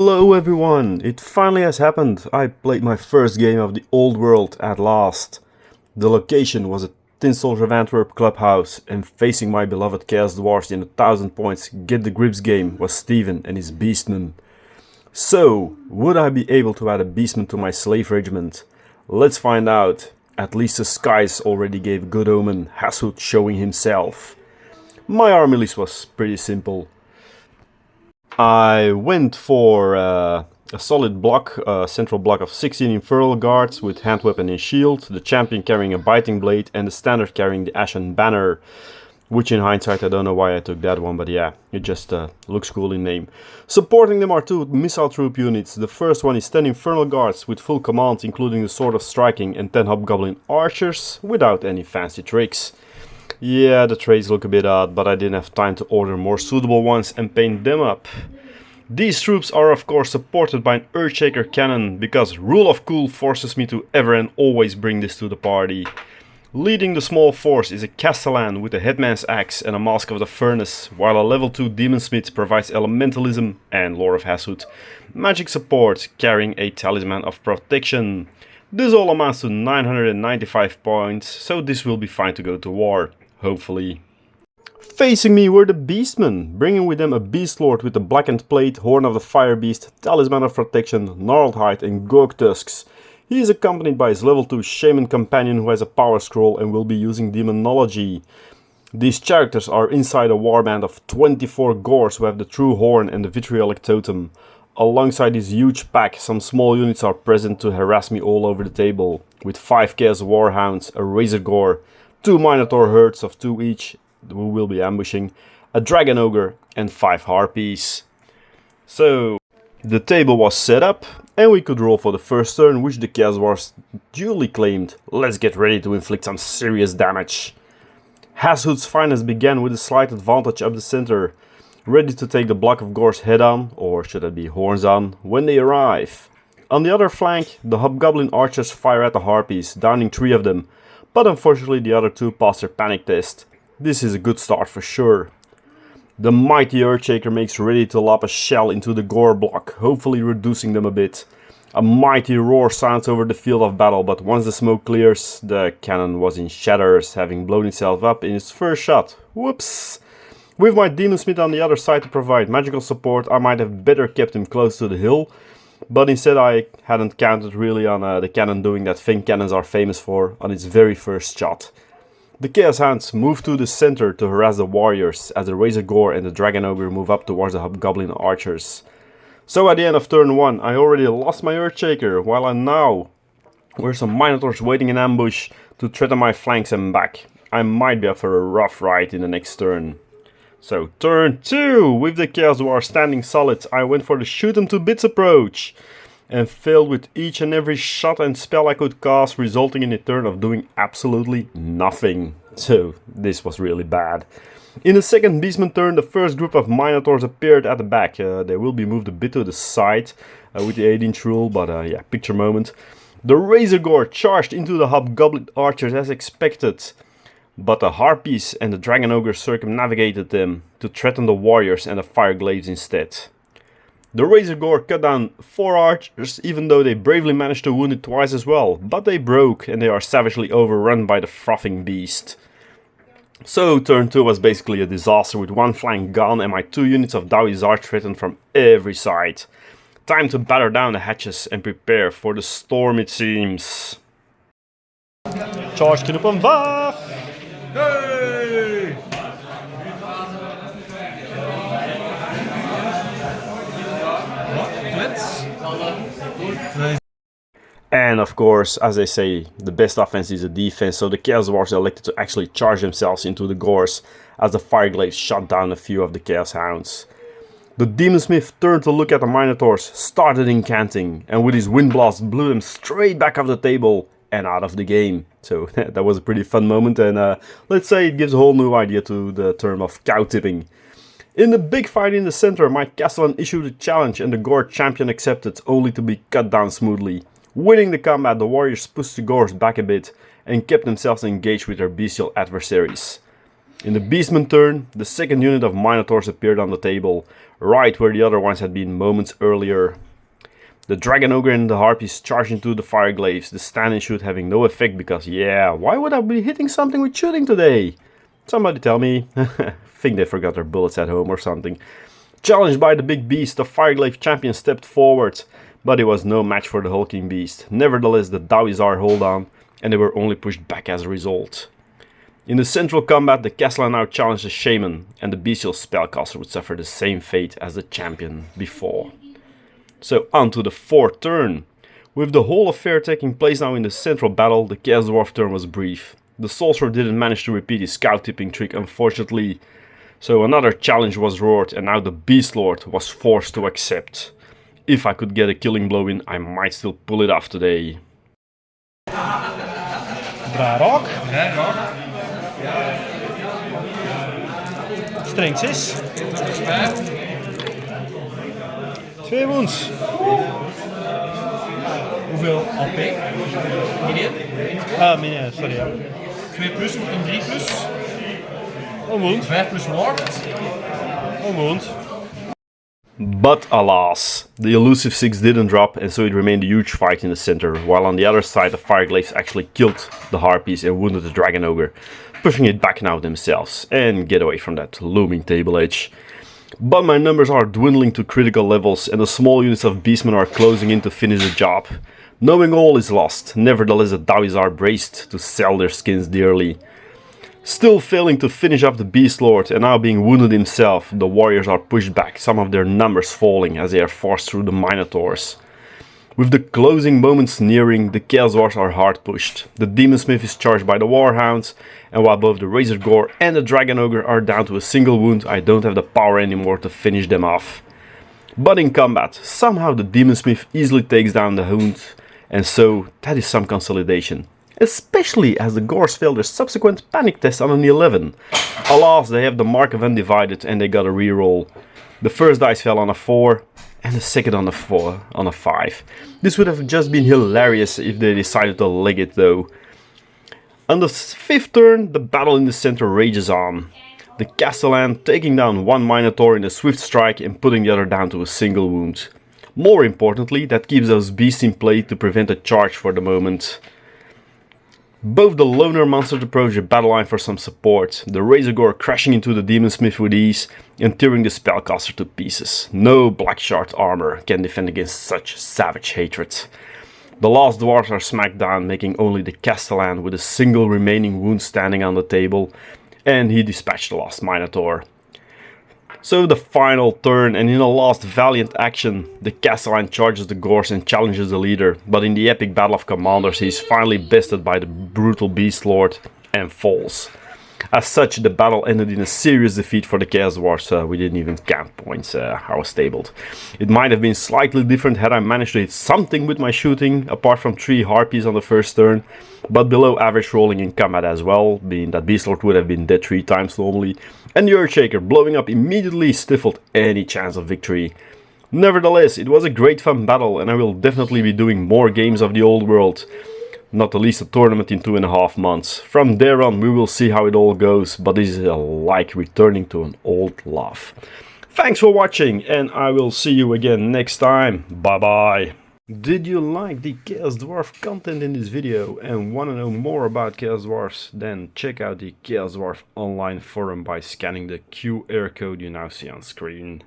Hello everyone! It finally has happened. I played my first game of the Old World at last. The location was a Tin Soldier of Antwerp clubhouse, and facing my beloved Chaos Dwarfs in a 1000 points Get the Grips game was Steven and his Beastmen. So, would I be able to add a Beastman to my slave regiment? Let's find out. At least the skies already gave good omen, Hashoot showing himself. My army list was pretty simple. I went for a solid block, a central block of 16 Infernal Guards with hand weapon and shield, the champion carrying a biting blade and the standard carrying the Ashen Banner, which in hindsight I don't know why I took that one, but yeah, it just looks cool in name. Supporting them are two missile troop units. The first one is 10 Infernal Guards with full command, including the Sword of Striking, and 10 Hobgoblin Archers without any fancy tricks. Yeah, the traits look a bit odd, but I didn't have time to order more suitable ones and paint them up. These troops are of course supported by an Earthshaker cannon, because rule of cool forces me to ever and always bring this to the party. Leading the small force is a Castellan with a Headman's Axe and a Mask of the Furnace, while a level 2 Demonsmith provides Elementalism and Lore of Hashoot. Magic support, carrying a Talisman of Protection. This all amounts to 995 points, so this will be fine to go to war. Hopefully. Facing me were the Beastmen, bringing with them a Beast Lord with a blackened plate, Horn of the Fire Beast, Talisman of Protection, Gnarled Hide and Gorg Tusks. He is accompanied by his level 2 Shaman companion who has a power scroll and will be using Demonology. These characters are inside a warband of 24 Gors who have the True Horn and the Vitriolic Totem. Alongside this huge pack, some small units are present to harass me all over the table, with 5 Chaos Warhounds, a Razor Gore, 2 Minotaur herds of 2 each, who will be ambushing, a Dragon Ogre and 5 Harpies. So, the table was set up and we could roll for the first turn, which the Chaos Dwarfs duly claimed. Let's get ready to inflict some serious damage. Hashoot's finest began with a slight advantage up the center, ready to take the block of Gors head on, or should it be horns on, when they arrive. On the other flank, the Hobgoblin Archers fire at the Harpies, downing 3 of them, but unfortunately the other 2 passed their panic test. This is a good start for sure. The mighty Earthshaker makes ready to lob a shell into the Gore block, hopefully reducing them a bit. A mighty roar sounds over the field of battle, but once the smoke clears, the cannon was in shatters, having blown itself up in its first shot. Whoops! With my Demonsmith on the other side to provide magical support, I might have better kept him close to the hill, but instead I hadn't counted really on the cannon doing that thing cannons are famous for on its very first shot. The Chaos Hounds move to the center to harass the warriors, as the Razor Gore and the Dragon Ogre move up towards the Hobgoblin Archers. So at the end of turn 1 I already lost my Earthshaker, while I now were some Minotaurs waiting in ambush to threaten my flanks and back. I might be up for a rough ride in the next turn. So turn 2, with the Chaos Dwarf standing solid, I went for the shoot 'em to bits approach, and failed with each and every shot and spell I could cast, resulting in a turn of doing absolutely nothing. So this was really bad. In the second Beastman turn, the first group of Minotaurs appeared at the back. They will be moved a bit to the side with the 8-inch rule, but yeah, picture moment. The Razor Gore charged into the Hobgoblin Archers as expected, but the Harpies and the Dragon Ogre circumnavigated them to threaten the warriors and the Fire Glaives instead. The Razor Gore cut down 4 archers, even though they bravely managed to wound it twice as well, but they broke and they are savagely overrun by the frothing beast. So turn 2 was basically a disaster, with 1 flank gone and my 2 units of Dawizard threatened from every side. Time to batter down the hatches and prepare for the storm, it seems. Charge Knop en Waf! Hey! And of course, as they say, the best offense is a defense, so the Chaos Dwarfs elected to actually charge themselves into the Gors as the Fire Glaives shot down a few of the Chaos Hounds. The Demonsmith turned to look at the Minotaurs, started incanting, and with his Wind Blast blew them straight back off the table and out of the game. So that was a pretty fun moment, and let's say it gives a whole new idea to the term of cow tipping. In the big fight in the center, my Castellan issued a challenge and the Gore champion accepted, only to be cut down smoothly. Winning the combat, the warriors pushed the Gors back a bit and kept themselves engaged with their bestial adversaries. In the Beastmen turn, the second unit of Minotaurs appeared on the table, right where the other ones had been moments earlier. The Dragon Ogre and the Harpies charged into the Fireglaves, the stand and shoot having no effect because, yeah, why would I be hitting something with shooting today? Somebody tell me. Think they forgot their bullets at home or something. Challenged by the big beast, the Fireglaive champion stepped forward, but it was no match for the hulking beast. Nevertheless, the Dawizar hold on, and they were only pushed back as a result. In the central combat, the Castellan now challenged the Shaman, and the bestial spellcaster would suffer the same fate as the champion before. So on to the fourth turn. With the whole affair taking place now in the central battle, the Chaos Dwarf turn was brief. The Sorcerer didn't manage to repeat his scout tipping trick, unfortunately. So another challenge was roared, and now the Beast Lord was forced to accept. If I could get a killing blow in, I might still pull it off today. Draai rock. Ja, rock. Strength 6. 2 wounds. Hoeveel AP? Minion? Ah, minion, sorry. Ja. 2 plus wordt een 3 plus. Een wound. 5 plus ward. Een wound. But alas, the elusive 6 didn't drop, and so it remained a huge fight in the center, while on the other side the Fireglaves actually killed the Harpies and wounded the Dragon Ogre, pushing it back now themselves, and get away from that looming table edge. But my numbers are dwindling to critical levels, and the small units of Beastmen are closing in to finish the job. Knowing all is lost, nevertheless the Dawis are braced to sell their skins dearly. Still failing to finish up the Beast Lord and now being wounded himself, the warriors are pushed back, some of their numbers falling as they are forced through the Minotaurs. With the closing moments nearing, the Chaos Dwarfs are hard pushed. The Demon Smith is charged by the Warhounds, and while both the Razor Gore and the Dragon Ogre are down to a single wound, I don't have the power anymore to finish them off. But in combat, somehow the Demon Smith easily takes down the Hound, and so that is some consolidation. Especially as the Gores failed their subsequent panic test on an 11. Alas, they have the mark of Undivided and they got a reroll. The first dice fell on a 4 and the second on a 5. This would have just been hilarious if they decided to leg it though. On the fifth turn, the battle in the center rages on. The Castellan taking down one Minotaur in a swift strike and putting the other down to a single wound. More importantly, that keeps those beasts in play to prevent a charge for the moment. Both the loner monsters approach the battle line for some support, the Razor Gore crashing into the Demon Smith with ease and tearing the spellcaster to pieces. No black shard armor can defend against such savage hatred. The last dwarves are smacked down, making only the Castellan with a single remaining wound standing on the table, and he dispatched the last Minotaur. So the final turn, and in a last valiant action, the Castellan charges the Gores and challenges the leader, but in the epic battle of commanders he is finally bested by the brutal Beast Lord and falls. As such, the battle ended in a serious defeat for the Chaos Dwarfs. We didn't even count points, I was stabled. It might have been slightly different had I managed to hit something with my shooting, apart from 3 Harpies on the first turn, but below average rolling in combat as well, being that Beast Lord would have been dead 3 times normally, and the Earthshaker blowing up immediately stifled any chance of victory. Nevertheless, it was a great fun battle, and I will definitely be doing more games of the old world. Not the least a tournament in 2.5 months. From there on we will see how it all goes, but this is like returning to an old love. Thanks for watching, and I will see you again next time. Bye bye. Did you like the Chaos Dwarf content in this video and want to know more about Chaos Dwarfs? Then check out the Chaos Dwarf online forum by scanning the QR code you now see on screen.